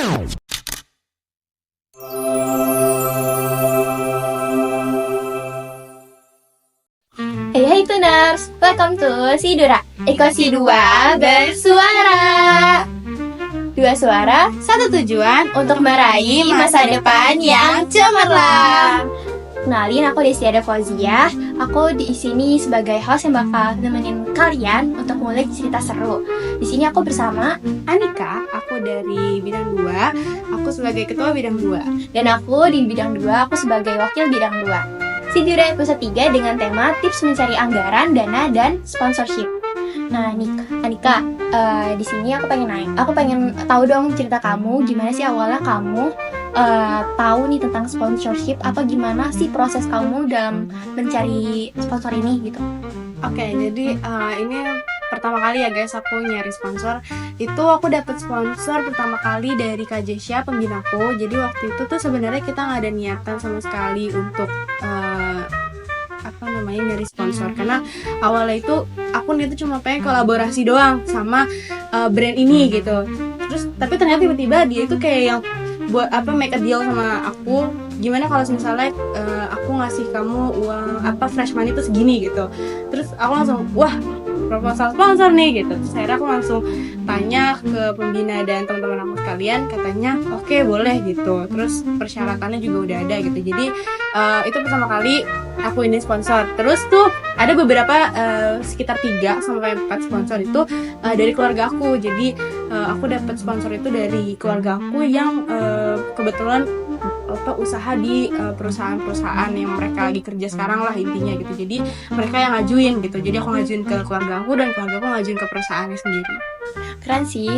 Hey Tuners, welcome to Sidura Ekosi 2 bersuara. Dua suara, satu tujuan untuk meraih masa depan yang cemerlang. Kenalin, aku Desiada Fauziah. Aku di sini sebagai host yang bakal nemenin kalian untuk ngulik cerita seru. Di sini aku bersama Anika, aku dari bidang 2, aku sebagai ketua bidang 2. dan aku di bidang 2, aku sebagai wakil bidang 2. Sidura episode 3 dengan tema tips mencari anggaran, dana, dan sponsorship. Nah, Anika, di sini aku pengen tahu dong cerita kamu, gimana sih awalnya kamu tahu nih tentang sponsorship, apa gimana sih proses kamu dalam mencari sponsor ini gitu. Oke, jadi ini pertama kali ya guys aku nyari sponsor. Itu aku dapet sponsor pertama kali dari Kak Jessia, pembinaku. Jadi waktu itu tuh sebenarnya kita nggak ada niatan sama sekali untuk nyari sponsor, karena awalnya itu aku cuma pengen kolaborasi doang sama brand ini gitu. Terus tapi ternyata tiba-tiba dia itu kayak yang buat make a deal sama aku, gimana kalau misalnya aku ngasih kamu uang fresh money itu segini gitu. Terus aku langsung wah, proposal sponsor nih gitu. Terus akhirnya aku langsung tanya ke pembina dan teman-teman aku sekalian, katanya oke, boleh gitu. Terus persyaratannya juga udah ada gitu. Jadi itu pertama kali aku ini sponsor. Terus tuh ada beberapa sekitar 3 sampai 4 sponsor itu dari keluarga aku. Jadi aku dapat sponsor itu dari keluarga aku yang kebetulan usaha di perusahaan-perusahaan yang mereka lagi kerja sekarang lah intinya gitu. Jadi mereka yang ngajuin gitu. Jadi aku ngajuin ke keluarga aku dan keluarga aku ngajuin ke perusahaannya sendiri. Keren sih.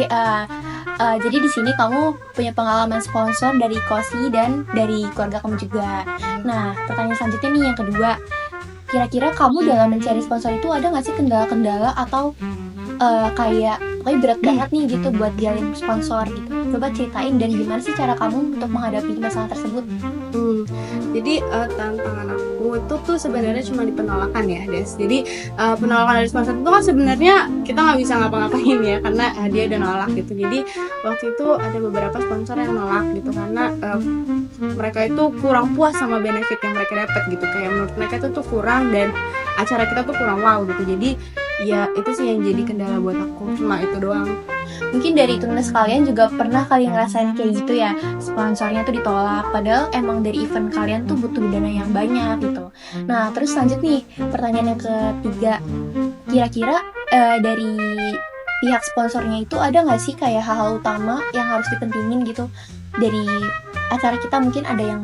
Jadi di sini kamu punya pengalaman sponsor dari Kosi dan dari keluarga kamu juga. Nah, pertanyaan selanjutnya nih yang kedua. Kira-kira kamu dalam mencari sponsor itu ada nggak sih kendala-kendala atau kayak berat banget nih gitu buat jalin sponsor gitu? Coba ceritain dan gimana sih cara kamu untuk menghadapi masalah tersebut? Jadi tantangan aku itu tuh sebenarnya cuma di penolakan ya, Des. Jadi penolakan dari sponsor itu kan sebenarnya kita nggak bisa ngapa-ngapain ya, karena dia udah nolak gitu. Jadi waktu itu ada beberapa sponsor yang nolak gitu karena mereka itu kurang puas sama benefit yang mereka dapat gitu. Kayak menurut mereka itu tuh kurang dan acara kita tuh kurang wow gitu. Jadi ya itu sih yang jadi kendala buat aku, cuma itu doang. Mungkin dari tunas kalian juga pernah kalian ngerasain kayak gitu ya, sponsornya tuh ditolak padahal emang dari event kalian tuh butuh dana yang banyak gitu. Nah, terus lanjut nih, pertanyaan yang ketiga, kira-kira dari pihak sponsornya itu ada nggak sih kayak hal-hal utama yang harus dipentingin gitu dari acara kita, mungkin ada yang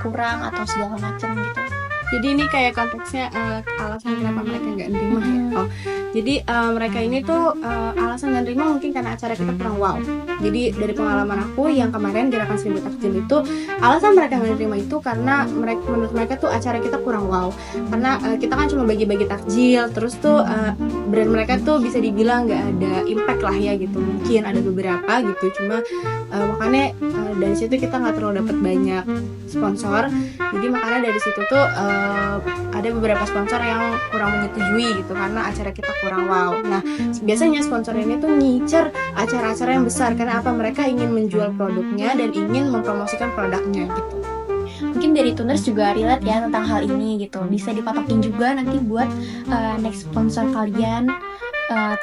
kurang atau segala macam gitu? Jadi ini kayak konteksnya alasan kenapa mereka nggak nerima ya. Jadi mereka ini tuh alasan nggak nerima mungkin karena acara kita kurang wow. Jadi dari pengalaman aku yang kemarin gerakan 1000 takjil itu, alasan mereka nggak nerima itu karena menurut mereka tuh acara kita kurang wow. Karena kita kan cuma bagi-bagi takjil, terus tuh brand mereka tuh bisa dibilang nggak ada impact lah ya gitu. Mungkin ada beberapa gitu, cuma makanya dari situ kita nggak terlalu dapat banyak sponsor. Jadi makanya dari situ tuh ada beberapa sponsor yang kurang menyetujui gitu karena acara kita kurang wow. Nah, biasanya sponsor ini tuh ngincer acara-acara yang besar karena apa, mereka ingin menjual produknya dan ingin mempromosikan produknya gitu. Mungkin dari Tuners juga relate ya tentang hal ini gitu, bisa dipatokin juga nanti buat next sponsor kalian.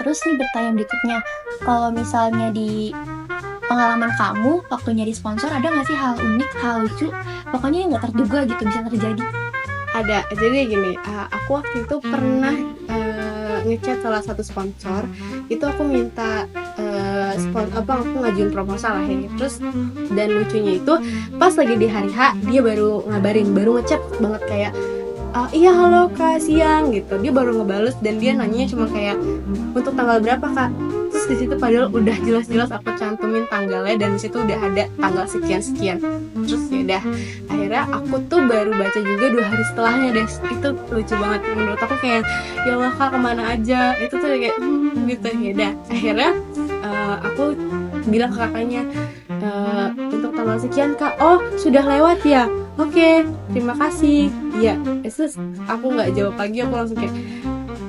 Terus nih pertanyaan berikutnya, kalau misalnya di pengalaman kamu waktu nyari sponsor ada nggak sih hal unik, hal lucu, pokoknya yang nggak terduga gitu bisa terjadi? Ada, jadi gini, aku waktu itu pernah ngechat salah satu sponsor. Itu aku minta aku ngajuin proposal lah ya. Terus dan lucunya itu pas lagi di hari H dia baru ngabarin, baru ngechat banget kayak iya halo Kak, siang gitu. Dia baru ngebales dan dia nanya cuma kayak untuk tanggal berapa Kak. Terus di situ padahal udah jelas-jelas aku cantumin tanggalnya dan di situ udah ada tanggal sekian-sekian. Terus ya udah, akhirnya aku tuh baru baca juga 2 hari setelahnya, Des. Itu lucu banget menurut aku, kayak ya Allah Kak, kemana aja. Itu tuh kayak gitu. Ya udah, akhirnya aku bilang ke kakaknya, untuk tanggal sekian Kak. Oh, sudah lewat ya? Oke, terima kasih. Iya, terus aku nggak jawab lagi, aku langsung kayak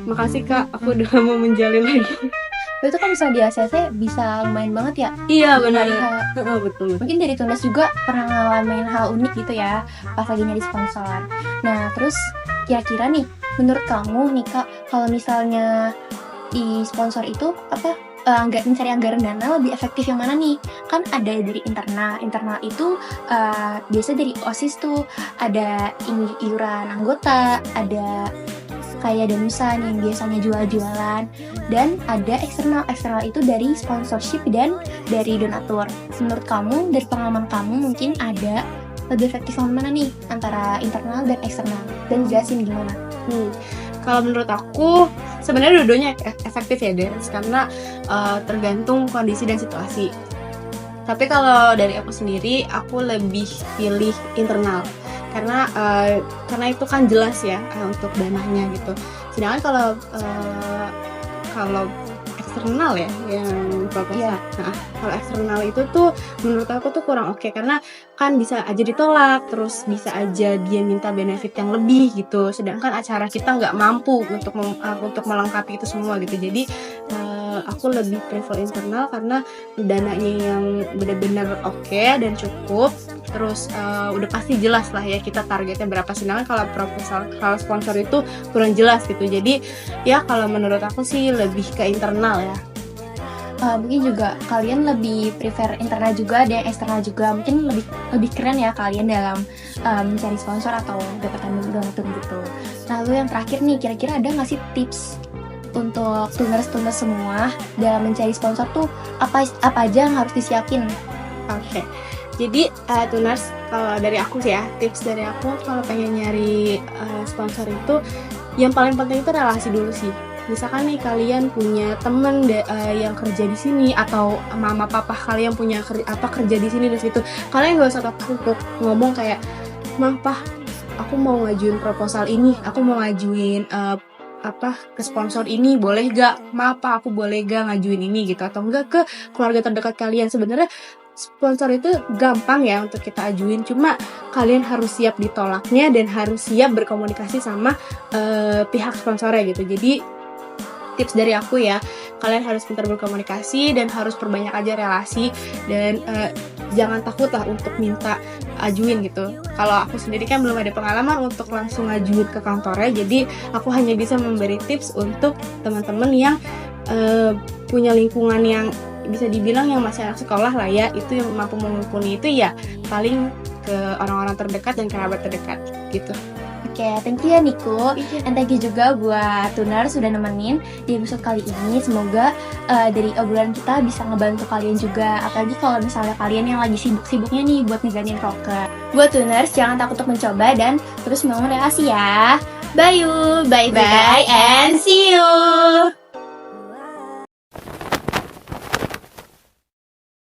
makasih Kak, aku udah mau menjalin lagi. Itu kan misalnya di ACC bisa lumayan banget ya. Iya di benar. hari H. Betul. Mungkin dari Tunas juga pernah ngalamin hal unik gitu ya pas lagi nyari sponsor. Nah terus kira-kira nih menurut kamu nih Kak, kalau misalnya di sponsor itu apa mencari anggaran dana lebih efektif yang mana nih? Kan ada dari internal itu biasa dari OSIS tuh ada iuran anggota, ada kayak danusan yang biasanya jual-jualan, dan ada eksternal itu dari sponsorship dan dari donatur. Menurut kamu dari pengalaman kamu mungkin ada lebih efektif yang mana nih antara internal dan eksternal, dan jelasin gimana? Kalau menurut aku sebenarnya dua-duanya efektif ya Des, karena tergantung kondisi dan situasi. Tapi kalau dari aku sendiri, aku lebih pilih internal karena itu kan jelas ya untuk dananya gitu. Sedangkan kalau eksternal ya yang proposal. Nah, kalau eksternal itu tuh menurut aku tuh kurang oke, karena kan bisa aja ditolak, terus bisa aja dia minta benefit yang lebih gitu. Sedangkan acara kita nggak mampu untuk melengkapi itu semua gitu. Jadi aku lebih prefer internal karena dananya yang benar-benar oke dan cukup. Terus udah pasti jelas lah ya kita targetnya berapa. Sedangkan kalau proposal, kalau sponsor itu kurang jelas gitu. Jadi ya kalau menurut aku sih lebih ke internal ya. Mungkin juga kalian lebih prefer internal juga dan eksternal juga. Mungkin lebih keren ya kalian dalam mencari sponsor atau dapatan donatur gitu. Lalu yang terakhir nih, kira-kira ada nggak sih tips untuk tuners semua dalam mencari sponsor tuh apa aja yang harus disiapin? Oke. Jadi tuners, kalau dari aku sih ya, tips dari aku kalau pengen nyari sponsor itu yang paling penting itu relasi dulu sih. Misalkan nih kalian punya temen yang kerja di sini, atau mama papa kalian punya kerja di sini dan situ, kalian gak usah takut untuk ngomong kayak, "Mah, Pah, aku mau ngajuin proposal ini, aku mau ngajuin ke sponsor ini, boleh gak? Maaf Pak, aku boleh gak ngajuin ini gitu?" Atau enggak ke keluarga terdekat kalian. Sebenarnya sponsor itu gampang ya untuk kita ajuin, cuma kalian harus siap ditolaknya dan harus siap berkomunikasi sama pihak sponsornya gitu. Jadi tips dari aku ya, kalian harus pintar berkomunikasi dan harus perbanyak aja relasi, dan jangan takut lah untuk minta ajuin gitu. Kalau aku sendiri kan belum ada pengalaman untuk langsung ngajuin ke kantornya, jadi aku hanya bisa memberi tips untuk teman-teman yang punya lingkungan yang bisa dibilang yang masih anak sekolah lah ya, itu yang mampu mumpuni itu ya paling ke orang-orang terdekat dan kerabat terdekat gitu. Oke, thank you ya Niko, and thank you juga buat Tuner sudah nemenin di episode kali ini. Semoga dari obrolan kita bisa ngebantu kalian juga, apalagi kalau misalnya kalian yang lagi sibuk-sibuknya nih buat ngejanin proker. Buat Tuners, jangan takut untuk mencoba dan terus membangun relasi ya. Bye you, bye and see you.